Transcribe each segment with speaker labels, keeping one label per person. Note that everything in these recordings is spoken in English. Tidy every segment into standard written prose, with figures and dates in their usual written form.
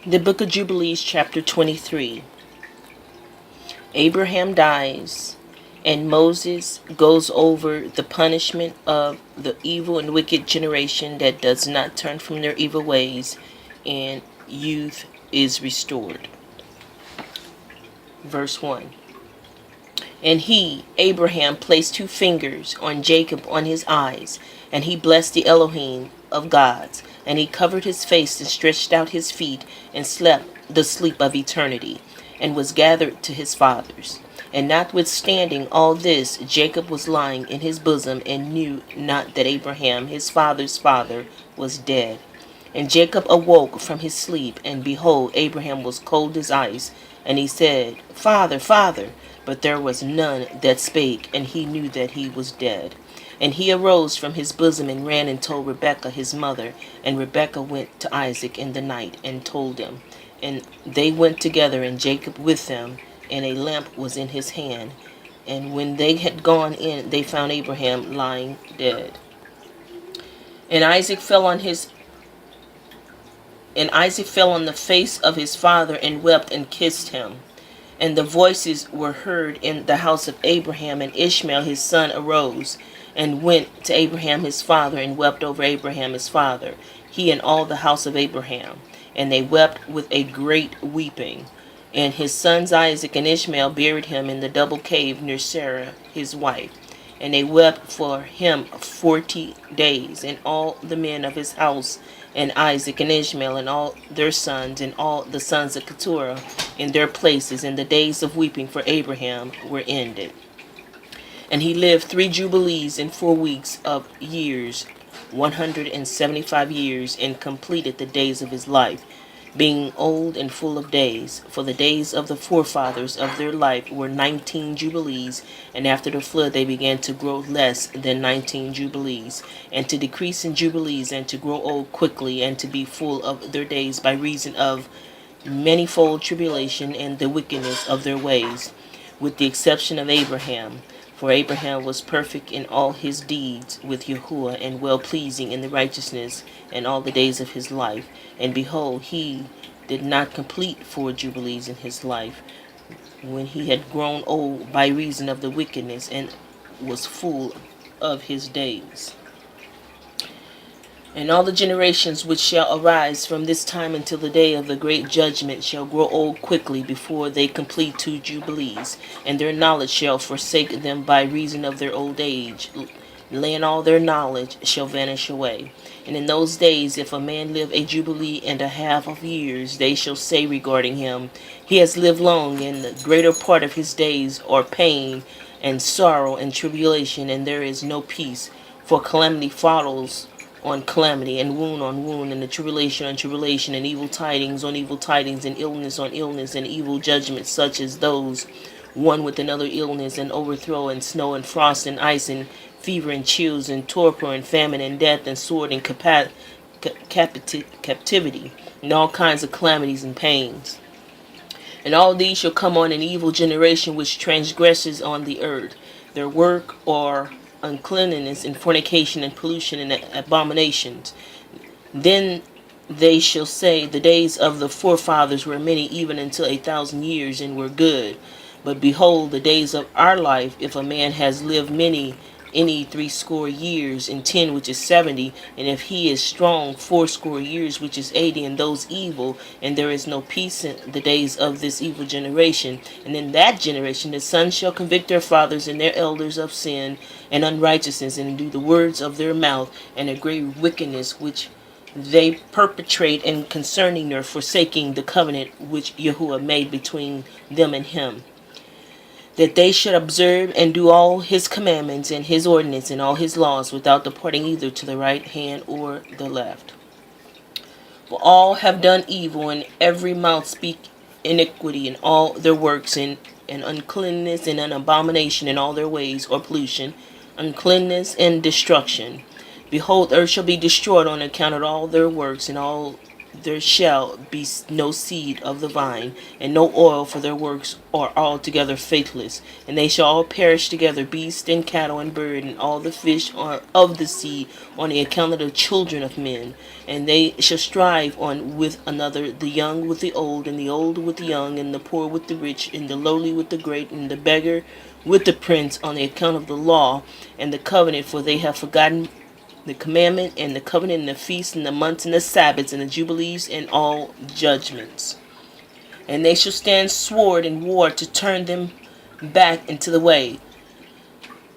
Speaker 1: The book of Jubilees chapter 23. Abraham dies, and Moses goes over the punishment of the evil and wicked generation that does not turn from their evil ways, and youth is restored. Verse 1. And he, Abraham, placed 2 fingers on Jacob on his eyes, and he blessed the Elohim of gods. And he covered his face and stretched out his feet and slept the sleep of eternity, and was gathered to his fathers. And notwithstanding all this, Jacob was lying in his bosom, and knew not that Abraham his father's father was dead. And Jacob awoke from his sleep, and behold, Abraham was cold as ice. And he said, Father, Father. But there was none that spake, and he knew that he was dead. And he arose from his bosom, and ran and told Rebekah his mother. And Rebekah went to Isaac in the night, and told him. And they went together, and Jacob with them, and a lamp was in his hand. And when they had gone in, they found Abraham lying dead. And Isaac fell on the face of his father, and wept and kissed him. And the voices were heard in the house of Abraham, and Ishmael his son arose, and went to Abraham his father, and wept over Abraham his father, he and all the house of Abraham. And they wept with a great weeping. And his sons Isaac and Ishmael buried him in the double cave near Sarah his wife. And they wept for him 40 days, and all the men of his house, and Isaac and Ishmael, and all their sons, and all the sons of Keturah, in their places, and the days of weeping for Abraham were ended. And he lived 3 jubilees and 4 weeks of years, 175 years, and completed the days of his life, being old and full of days. For the days of the forefathers of their life were 19 jubilees, and after the flood they began to grow less than 19 jubilees, and to decrease in jubilees, and to grow old quickly, and to be full of their days by reason of manifold tribulation and the wickedness of their ways, with the exception of Abraham. For Abraham was perfect in all his deeds with Yahuwah, and well-pleasing in the righteousness, and all the days of his life. And behold, he did not complete 4 jubilees in his life, when he had grown old by reason of the wickedness, and was full of his days. And all the generations which shall arise from this time until the day of the great judgment shall grow old quickly before they complete 2 jubilees, and their knowledge shall forsake them by reason of their old age, and all their knowledge shall vanish away. And in those days, if a man live a jubilee and a half of years, they shall say regarding him, he has lived long, and the greater part of his days are pain and sorrow and tribulation, and there is no peace. For calamity follows on calamity, and wound on wound, and the tribulation on tribulation, and evil tidings on evil tidings, and illness on illness, and evil judgments such as those, one with another illness, and overthrow, and snow, and frost, and ice, and fever, and chills, and torpor, and famine, and death, and sword, and captivity, and all kinds of calamities and pains. And all these shall come on an evil generation which transgresses on the earth. Their work are uncleanness, and fornication, and pollution, and abominations. Then they shall say, the days of the forefathers were many, even until 1,000 years, and were good. But behold, the days of our life, if a man has lived any 60 years, and 10, which is 70, and if he is strong, 80 years, which is 80, and those evil, and there is no peace in the days of this evil generation. And in that generation the sons shall convict their fathers and their elders of sin and unrighteousness, and do the words of their mouth, and a great wickedness which they perpetrate, and concerning their forsaking the covenant which Yahuwah made between them and him, that they should observe and do all his commandments and his ordinance and all his laws, without departing either to the right hand or the left. For all have done evil, and every mouth speak iniquity, in all their works, and uncleanness, and an abomination in all their ways, or pollution, uncleanness, and destruction. Behold, earth shall be destroyed on account of all their works, and all there shall be no seed of the vine, and no oil, for their works are altogether faithless. And they shall all perish together, beast and cattle and bird, and all the fish are of the sea, on the account of the children of men. And they shall strive on with another, the young with the old, and the old with the young, and the poor with the rich, and the lowly with the great, and the beggar with the prince, on the account of the law and the covenant, for they have forgotten the commandment and the covenant and the feasts and the months and the Sabbaths and the Jubilees and all judgments. And they shall stand sword and war to turn them back into the way.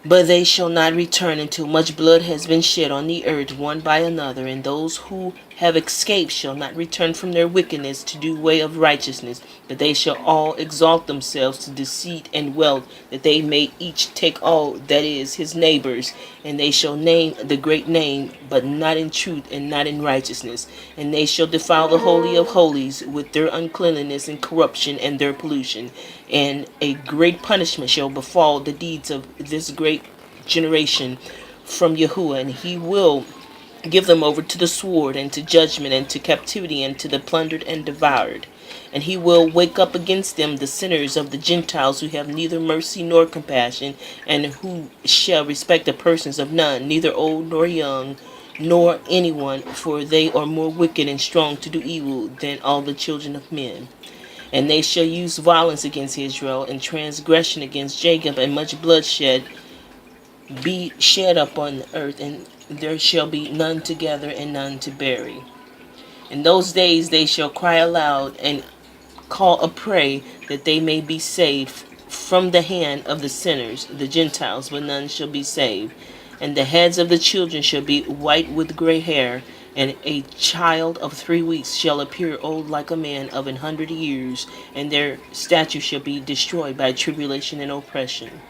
Speaker 1: But they shall not return until much blood has been shed on the earth one by another, and those who have escaped shall not return from their wickedness to do way of righteousness, but they shall all exalt themselves to deceit and wealth, that they may each take all that is his neighbor's, and they shall name the great name, but not in truth and not in righteousness. And they shall defile the holy of holies with their uncleanness and corruption and their pollution. And a great punishment shall befall the deeds of this great generation from Yahuwah, and he will give them over to the sword, and to judgment, and to captivity, and to the plundered and devoured. And he will wake up against them the sinners of the Gentiles, who have neither mercy nor compassion, and who shall respect the persons of none, neither old nor young, nor anyone, for they are more wicked and strong to do evil than all the children of men. And they shall use violence against Israel, and transgression against Jacob, and much bloodshed be shed upon the earth, and there shall be none together and none to bury. In those days they shall cry aloud and call a prey, that they may be saved from the hand of the sinners, the Gentiles, but none shall be saved. And the heads of the children shall be white with gray hair, and a child of 3 weeks shall appear old like a man of 100 years, and their statue shall be destroyed by tribulation and oppression.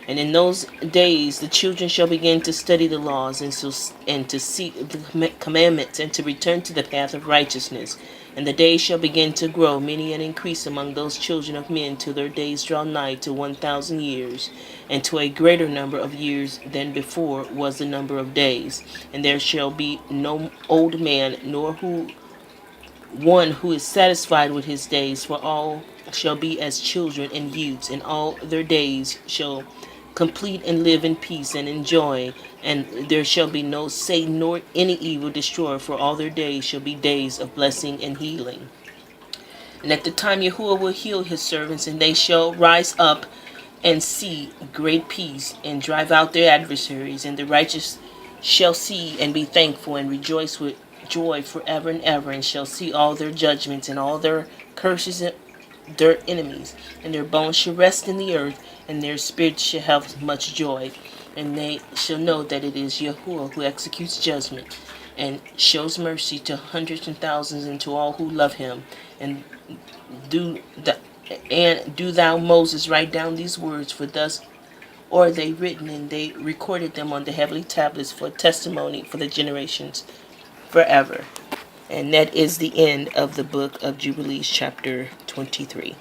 Speaker 1: And in those days the children shall begin to study the laws, and to seek the commandments, and to return to the path of righteousness. And the days shall begin to grow many and increase among those children of men, till their days draw nigh to 1,000 years, and to a greater number of years than before was the number of days. And there shall be no old man, nor one who is satisfied with his days, for all shall be as children and youths, and all their days shall complete and live in peace and in joy, and there shall be no Satan nor any evil destroyer, for all their days shall be days of blessing and healing. And at the time Yahuwah will heal his servants, and they shall rise up and see great peace, and drive out their adversaries, and the righteous shall see and be thankful, and rejoice with joy forever and ever, and shall see all their judgments and all their curses their enemies, and their bones shall rest in the earth, and their spirits shall have much joy. And they shall know that it is Yahuwah who executes judgment, and shows mercy to hundreds and thousands, and to all who love him. And do thou, Moses, write down these words, for thus are they written, and they recorded them on the heavenly tablets for testimony for the generations forever. And that is the end of the book of Jubilees chapter 23.